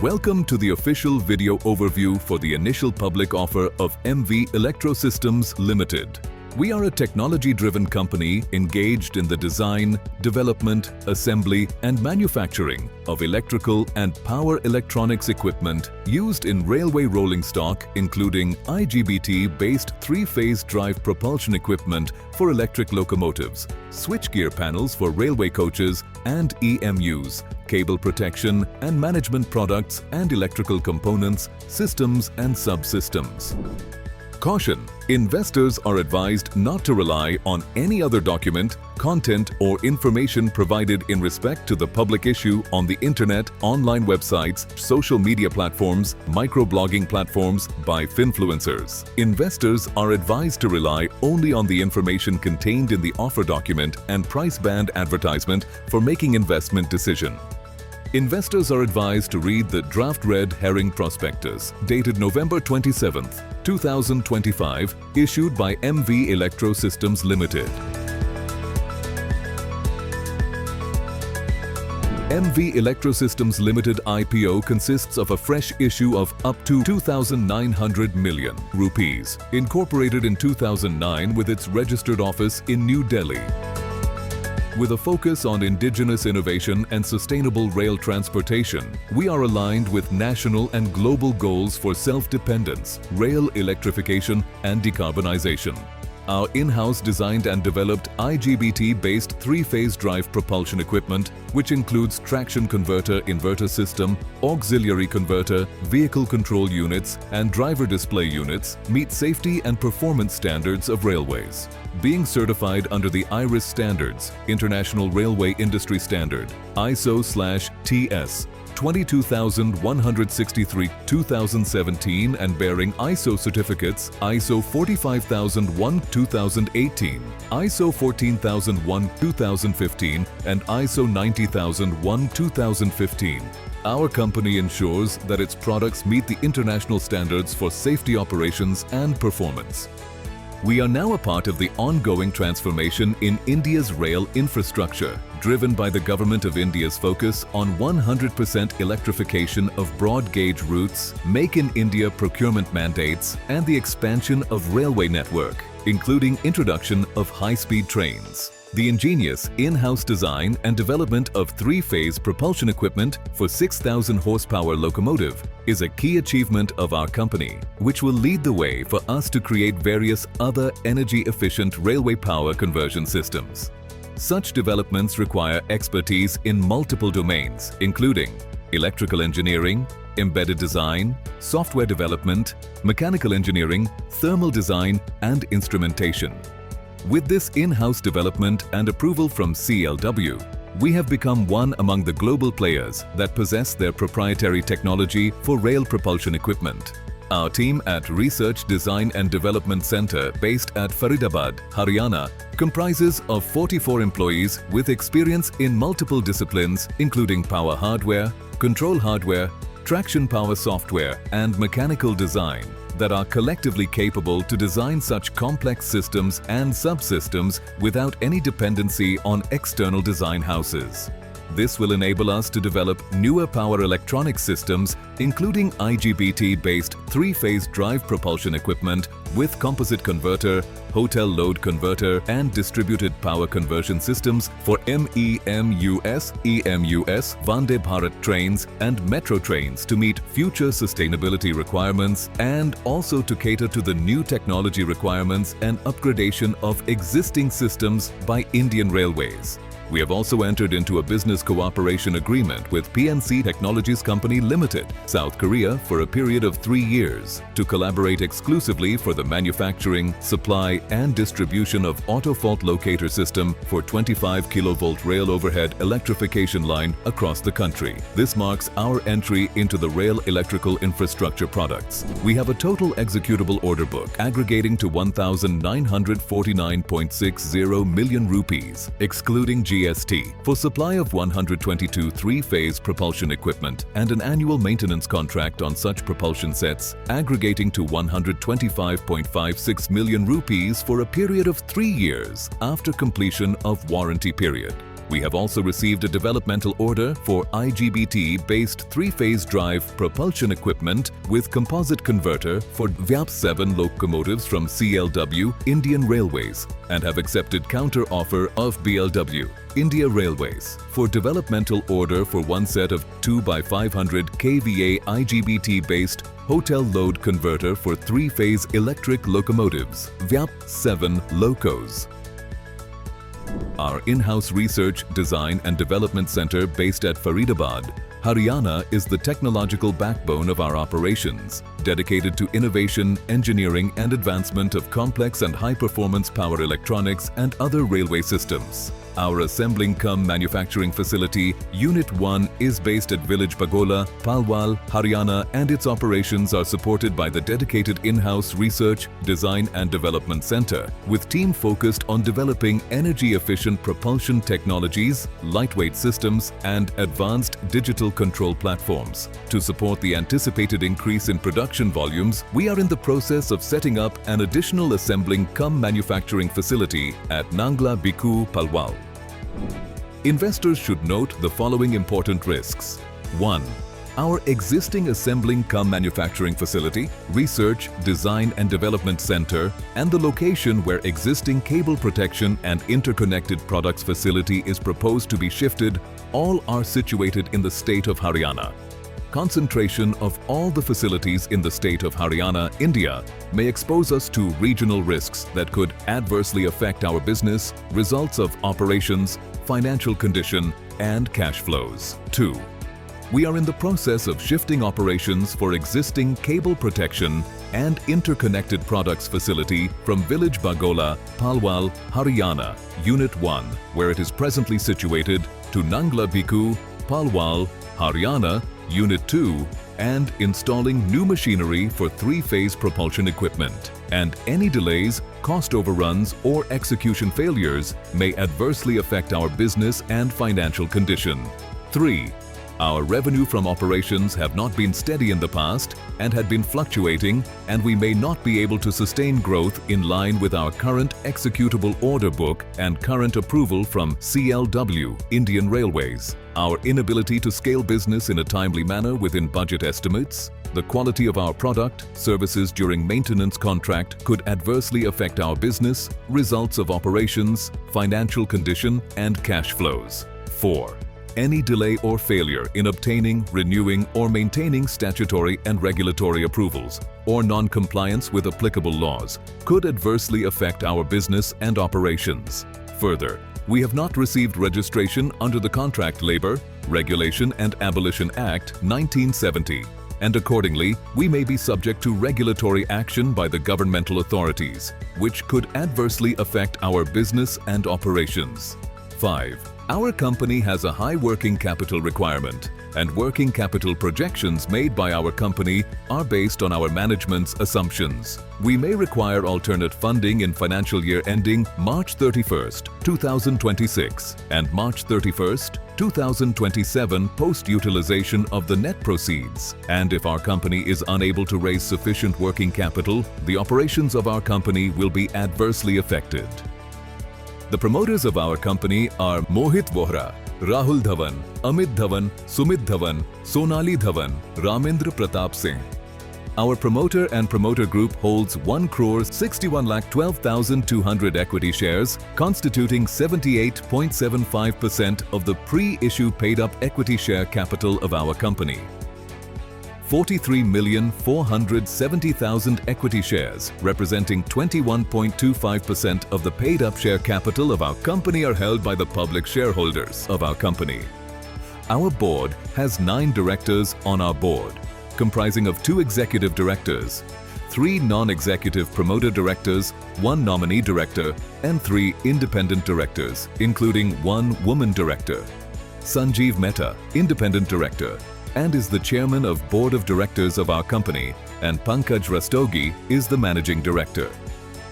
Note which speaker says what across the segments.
Speaker 1: Welcome to the official video overview for the initial public offer of MV Electrosystems Limited. We are a technology-driven company engaged in the design, development, assembly and manufacturing of electrical and power electronics equipment used in railway rolling stock, including IGBT-based three-phase drive propulsion equipment for electric locomotives, switchgear panels for railway coaches and EMUs, cable protection and management products and electrical components, systems and subsystems. Caution: investors are advised not to rely on any other document, content or information provided in respect to the public issue on the internet, online websites, social media platforms, microblogging platforms by finfluencers. Investors are advised to rely only on the information contained in the offer document and price band advertisement for making investment decision. Investors are advised to read the draft red herring prospectus dated November 27, 2025, issued by MV Electrosystems Limited. MV Electrosystems Limited IPO consists of a fresh issue of up to 2,900 million rupees, incorporated in 2009 with its registered office in New Delhi. With a focus on indigenous innovation and sustainable rail transportation, we are aligned with national and global goals for self-dependence, rail electrification and decarbonization. Our in-house designed and developed IGBT-based three-phase drive propulsion equipment, which includes traction converter inverter system, auxiliary converter, vehicle control units and driver display units, meet safety and performance standards of railways. Being certified under the IRIS standards, International Railway Industry Standard, ISO/TS 22163-2017 and bearing ISO certificates ISO 45001-2018, ISO 14001-2015 and ISO 90001-2015. Our company ensures that its products meet the international standards for safety operations and performance. We are now a part of the ongoing transformation in India's rail infrastructure, driven by the Government of India's focus on 100% electrification of broad-gauge routes, Make in India procurement mandates, and the expansion of railway network, including introduction of high-speed trains. The ingenious in-house design and development of three-phase propulsion equipment for 6,000 horsepower locomotive is a key achievement of our company, which will lead the way for us to create various other energy-efficient railway power conversion systems. Such developments require expertise in multiple domains, including electrical engineering, embedded design, software development, mechanical engineering, thermal design, and instrumentation. With this in-house development and approval from CLW, we have become one among the global players that possess their proprietary technology for rail propulsion equipment. Our team at Research Design and Development Center based at Faridabad, Haryana, comprises of 44 employees with experience in multiple disciplines including power hardware, control hardware, traction power software and mechanical design that are collectively capable to design such complex systems and subsystems without any dependency on external design houses. This will enable us to develop newer power electronic systems, including IGBT-based three-phase drive propulsion equipment with composite converter, hotel load converter and distributed power conversion systems for MEMUS, EMUS, Vande Bharat trains and metro trains to meet future sustainability requirements and also to cater to the new technology requirements and upgradation of existing systems by Indian Railways. We have also entered into a business cooperation agreement with PNC Technologies Company Limited, South Korea for a period of 3 years to collaborate exclusively for the manufacturing, supply and distribution of auto fault locator system for 25 kV rail overhead electrification line across the country. This marks our entry into the rail electrical infrastructure products. We have a total executable order book aggregating to 1,949.60 million rupees, excluding GST, for supply of 122 three-phase propulsion equipment and an annual maintenance contract on such propulsion sets aggregating to 125.56 million rupees for a period of 3 years after completion of warranty period. We have also received a developmental order for IGBT-based three-phase drive propulsion equipment with composite converter for VYAP 7 locomotives from CLW Indian Railways and have accepted counter-offer of BLW India Railways for developmental order for one set of 2x500 kVA IGBT-based hotel load converter for three-phase electric locomotives, VYAP 7 locos. Our in-house research, design and development center based at Faridabad, Haryana is the technological backbone of our operations, dedicated to innovation, engineering and advancement of complex and high-performance power electronics and other railway systems. Our assembling cum manufacturing facility, Unit 1, is based at village Bagola, Palwal, Haryana, and its operations are supported by the dedicated in-house research, design and development center, with team focused on developing energy-efficient propulsion technologies, lightweight systems, and advanced digital control platforms. To support the anticipated increase in production volumes, we are in the process of setting up an additional assembling cum manufacturing facility at Nangla Biku, Palwal. Investors should note the following important risks. 1. Our existing assembling cum manufacturing facility, research, design and development center, and the location where existing cable protection and interconnected products facility is proposed to be shifted all are situated in the state of Haryana. Concentration of all the facilities in the state of Haryana, India, may expose us to regional risks that could adversely affect our business, results of operations, financial condition, and cash flows. 2. We are in the process of shifting operations for existing cable protection and interconnected products facility from village Bagola, Palwal, Haryana, Unit 1, where it is presently situated, to Nangla Biku, Palwal, Haryana, Unit 2, and installing new machinery for three-phase propulsion equipment. And any delays, cost overruns, or execution failures may adversely affect our business and financial condition. 3. Our revenue from operations have not been steady in the past and had been fluctuating, and we may not be able to sustain growth in line with our current executable order book and current approval from CLW Indian Railways. Our inability to scale business in a timely manner within budget estimates, the quality of our product, services during maintenance contract could adversely affect our business, results of operations, financial condition, and cash flows. 4. Any delay or failure in obtaining, renewing, or maintaining statutory and regulatory approvals, or non-compliance with applicable laws, could adversely affect our business and operations. Further, we have not received registration under the Contract Labour, Regulation and Abolition Act 1970, and accordingly, we may be subject to regulatory action by the governmental authorities, which could adversely affect our business and operations. 5. Our company has a high working capital requirement, and working capital projections made by our company are based on our management's assumptions. We may require alternate funding in financial year ending March 31st, 2026 and March 31st, 2027 post-utilization of the net proceeds. And if our company is unable to raise sufficient working capital, the operations of our company will be adversely affected. The promoters of our company are Mohit Vohra, Rahul Dhawan, Amit Dhawan, Sumit Dhawan, Sonali Dhawan, Ramendra Pratap Singh. Our promoter and promoter group holds 1,61,12,200 equity shares, constituting 78.75% of the pre-issue paid-up equity share capital of our company. 43,470,000 equity shares, representing 21.25% of the paid-up share capital of our company, are held by the public shareholders of our company. Our board has 9 directors on our board, comprising of 2 executive directors, 3 non-executive promoter directors, 1 nominee director, and 3 independent directors, including 1 woman director. Sanjeev Mehta, independent director, and is the chairman of board of directors of our company, and Pankaj Rastogi is the managing director.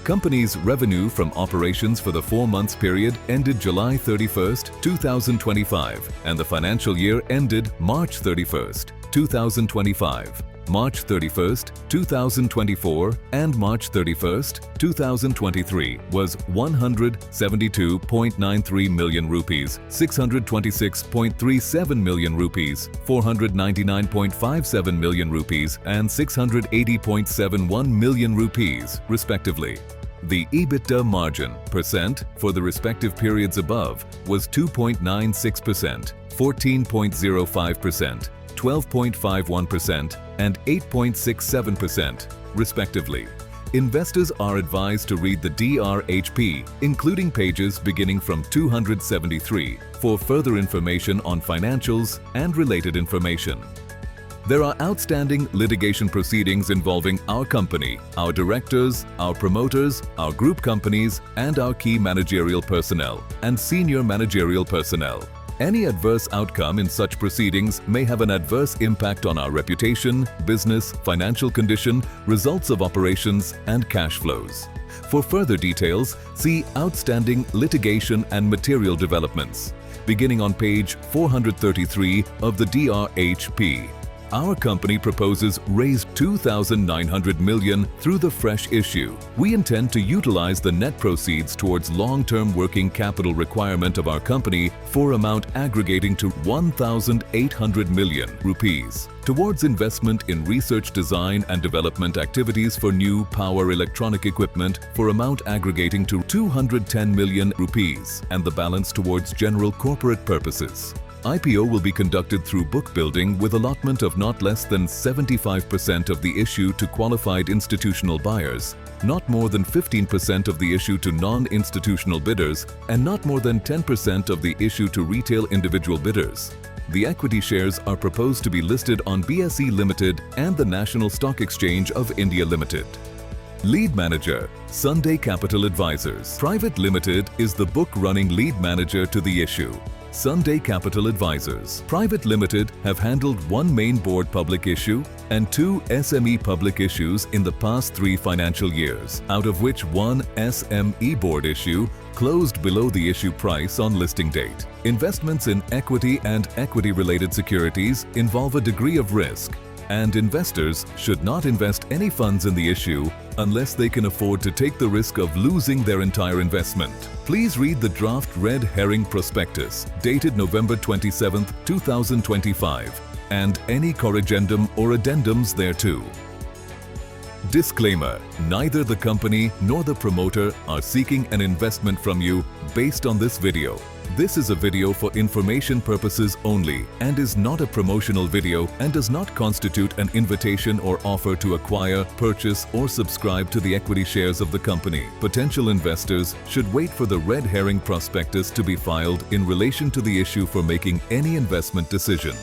Speaker 1: Company's revenue from operations for the 4 months period ended July 31st, 2025 and the financial year ended March 31st, 2025 March 31st, 2024 and March 31st, 2023 was 172.93 million rupees, 626.37 million rupees, 499.57 million rupees and 680.71 million rupees, respectively. The EBITDA margin percent for the respective periods above was 2.96%, 14.05%, 12.51% and 8.67%, respectively. Investors are advised to read the DRHP, including pages beginning from 273, for further information on financials and related information. There are outstanding litigation proceedings involving our company, our directors, our promoters, our group companies, and our key managerial personnel and senior managerial personnel. Any adverse outcome in such proceedings may have an adverse impact on our reputation, business, financial condition, results of operations, and cash flows. For further details, see Outstanding Litigation and Material Developments, beginning on page 433 of the DRHP. Our company proposes raise 2,900 million through the fresh issue. We intend to utilize the net proceeds towards long-term working capital requirement of our company for amount aggregating to 1,800 million rupees towards investment in research, design and development activities for new power electronic equipment for amount aggregating to 210 million rupees and the balance towards general corporate purposes. IPO will be conducted through book building with allotment of not less than 75% of the issue to qualified institutional buyers, not more than 15% of the issue to non-institutional bidders, and not more than 10% of the issue to retail individual bidders. The equity shares are proposed to be listed on BSE Limited and the National Stock Exchange of India Limited. Lead Manager, Sunday Capital Advisors Private Limited is the book-running lead manager to the issue. Sunday Capital Advisors Private Limited have handled one main board public issue and two SME public issues in the past 3 financial years, out of which one SME board issue closed below the issue price on listing date. Investments in equity and equity-related securities involve a degree of risk, and investors should not invest any funds in the issue unless they can afford to take the risk of losing their entire investment. Please read the draft red herring prospectus dated November 27, 2025 and any corrigendum or addendums thereto. Disclaimer: neither the company nor the promoter are seeking an investment from you based on this video. This is a video for information purposes only and is not a promotional video and does not constitute an invitation or offer to acquire, purchase or subscribe to the equity shares of the company. Potential investors should wait for the red herring prospectus to be filed in relation to the issue for making any investment decision.